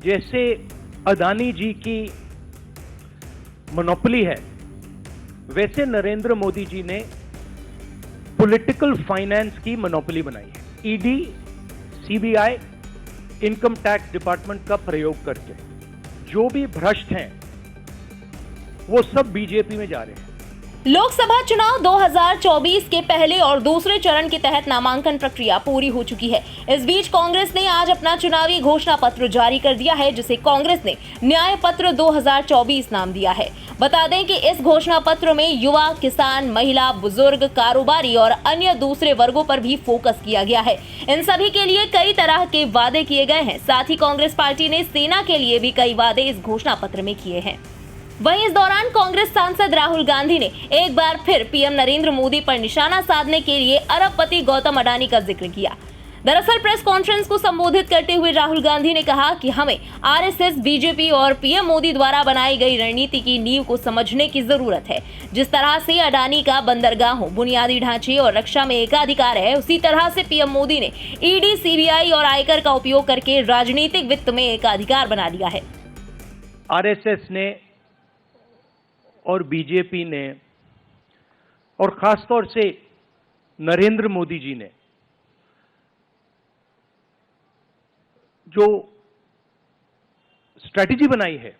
जैसे अदानी जी की मोनोपोली है, वैसे नरेंद्र मोदी जी ने पॉलिटिकल फाइनेंस की मोनोपोली बनाई है। ED, CBI, income tax department का प्रयोग करके जो भी भ्रष्ट हैं वो सब बीजेपी में जा रहे हैं। लोकसभा चुनाव 2024 के पहले और दूसरे चरण के तहत नामांकन प्रक्रिया पूरी हो चुकी है। इस बीच कांग्रेस ने आज अपना चुनावी घोषणा पत्र जारी कर दिया है, जिसे कांग्रेस ने न्याय पत्र 2024 नाम दिया है। बता दें कि इस घोषणा पत्र में युवा, किसान, महिला, बुजुर्ग, कारोबारी और अन्य दूसरे वर्गों पर भी फोकस किया गया है। इन सभी के लिए कई तरह के वादे किए गए हैं। साथ ही कांग्रेस पार्टी ने सेना के लिए भी कई वादे इस घोषणा पत्र में किए हैं। वहीं इस दौरान कांग्रेस सांसद राहुल गांधी ने एक बार फिर पीएम नरेंद्र मोदी पर निशाना साधने के लिए अरबपति गौतम अडानी का जिक्र किया। दरअसल प्रेस कॉन्फ्रेंस को संबोधित करते हुए राहुल गांधी ने कहा कि हमें आरएसएस, बीजेपी और पीएम मोदी द्वारा बनाई गई रणनीति की नींव को समझने की जरूरत है। जिस तरह से अडानी का बंदरगाहों, बुनियादी ढांचे और रक्षा में एकाधिकार है, उसी तरह से पीएम मोदी ने ईडी, सीबीआई और आयकर का उपयोग करके राजनीतिक वित्त में एकाधिकार बना लिया है। आरएसएस ने और बीजेपी ने और खासतौर से नरेंद्र मोदी जी ने जो स्ट्रैटेजी बनाई है,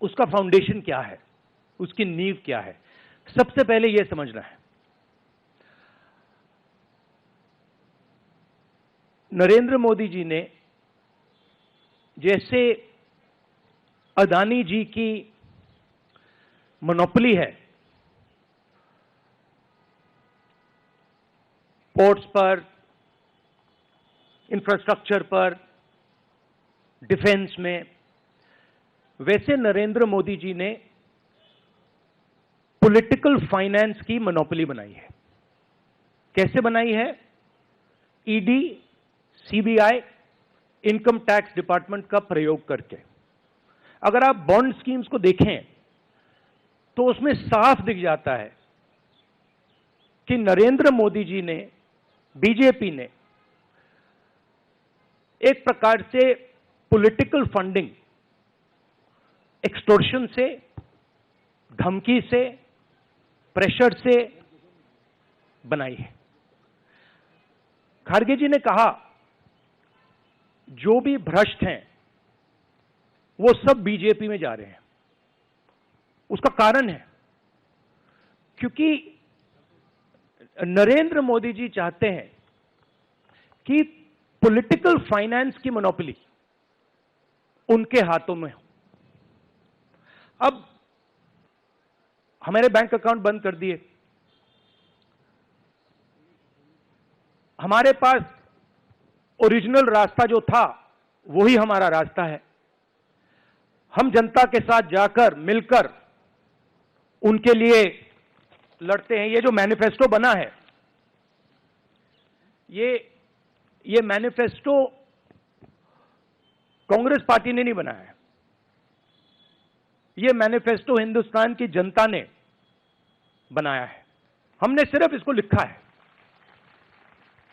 उसका फाउंडेशन क्या है, उसकी नींव क्या है, सबसे पहले यह समझना है। नरेंद्र मोदी जी ने जैसे अदानी जी की मोनोपोली है पोर्ट्स पर, इंफ्रास्ट्रक्चर पर, डिफेंस में, वैसे नरेंद्र मोदी जी ने पॉलिटिकल फाइनेंस की मोनोपोली बनाई है। कैसे बनाई है? ED, CBI, income tax department का प्रयोग करके। अगर आप बॉन्ड स्कीम्स को देखें तो उसमें साफ दिख जाता है कि नरेंद्र मोदी जी ने, बीजेपी ने एक प्रकार से पॉलिटिकल फंडिंग एक्सटॉर्शन से, धमकी से, प्रेशर से बनाई है। खड़गे जी ने कहा जो भी भ्रष्ट हैं वो सब बीजेपी में जा रहे हैं। उसका कारण है क्योंकि नरेंद्र मोदी जी चाहते हैं कि पॉलिटिकल फाइनेंस की मोनोपोली उनके हाथों में हो। अब हमारे बैंक अकाउंट बंद कर दिए, हमारे पास ओरिजिनल रास्ता जो था वही हमारा रास्ता है। हम जनता के साथ जाकर, मिलकर उनके लिए लड़ते हैं। ये जो मैनिफेस्टो बना है, ये मैनिफेस्टो कांग्रेस पार्टी ने नहीं बनाया है। ये मैनिफेस्टो हिंदुस्तान की जनता ने बनाया है। हमने सिर्फ इसको लिखा है,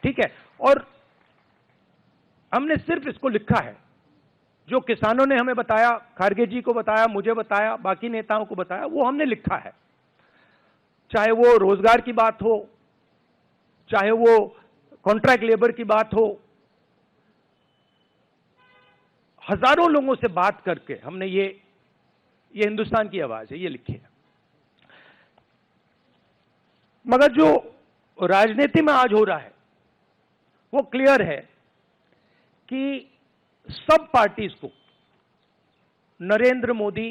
ठीक है? और हमने सिर्फ इसको लिखा है। जो किसानों ने हमें बताया, खड़गे जी को बताया, मुझे बताया, बाकी नेताओं को बताया, वो हमने लिखा है। चाहे वो रोजगार की बात हो, चाहे वो कॉन्ट्रैक्ट लेबर की बात हो, हजारों लोगों से बात करके हमने ये हिंदुस्तान की आवाज है, ये लिखी है। मगर जो राजनीति में आज हो रहा है वो क्लियर है कि सब पार्टीज को नरेंद्र मोदी,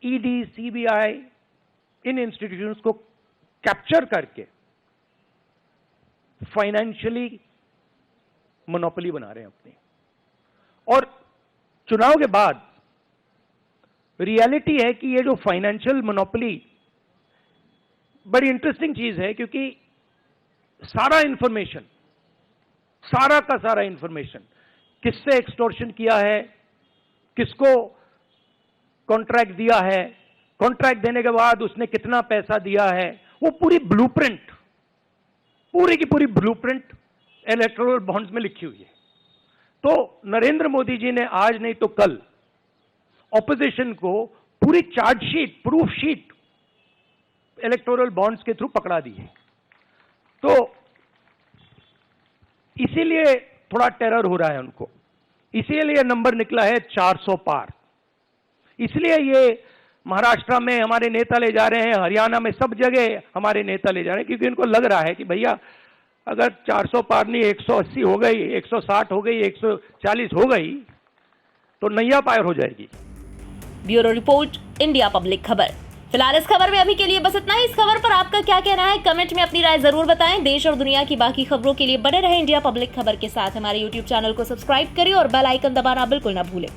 ईडी, सीबीआई, इन इंस्टीट्यूशंस को कैप्चर करके फाइनेंशियली मोनोपोली बना रहे हैं अपनी। और चुनाव के बाद रियलिटी है कि ये जो फाइनेंशियल मोनोपोली बड़ी इंटरेस्टिंग चीज है, क्योंकि सारा इंफॉर्मेशन, सारा का सारा इंफॉर्मेशन, किससे एक्सटॉर्शन किया है, किसको कॉन्ट्रैक्ट दिया है, कॉन्ट्रैक्ट देने के बाद उसने कितना पैसा दिया है, वो पूरी ब्लूप्रिंट, पूरी की पूरी ब्लूप्रिंट इलेक्टोरल बॉन्ड्स में लिखी हुई है। तो नरेंद्र मोदी जी ने आज नहीं तो कल ऑपोजिशन को पूरी chargesheet, proof sheet electoral bonds के थ्रू पकड़ा दी है। तो इसीलिए थोड़ा टेरर हो रहा है उनको, इसीलिए नंबर निकला है 400 पार। इसलिए ये महाराष्ट्र में हमारे नेता ले जा रहे हैं, हरियाणा में सब जगह हमारे नेता ले जा रहे हैं, क्योंकि इनको लग रहा है कि भैया अगर 400 पार नहीं 180 हो गई, 160 हो गई, 140 हो गई तो नैया पार हो जाएगी। ब्यूरो रिपोर्ट, इंडिया पब्लिक खबर। फिलहाल इस खबर में अभी के लिए बस इतना ही। इस खबर पर आपका क्या कहना है, कमेंट में अपनी राय जरूर बताएं। देश और दुनिया की बाकी खबरों के लिए बने रहें इंडिया पब्लिक खबर के साथ। हमारे YouTube चैनल को सब्सक्राइब करें और बेल आइकन दबाना बिल्कुल ना भूलें।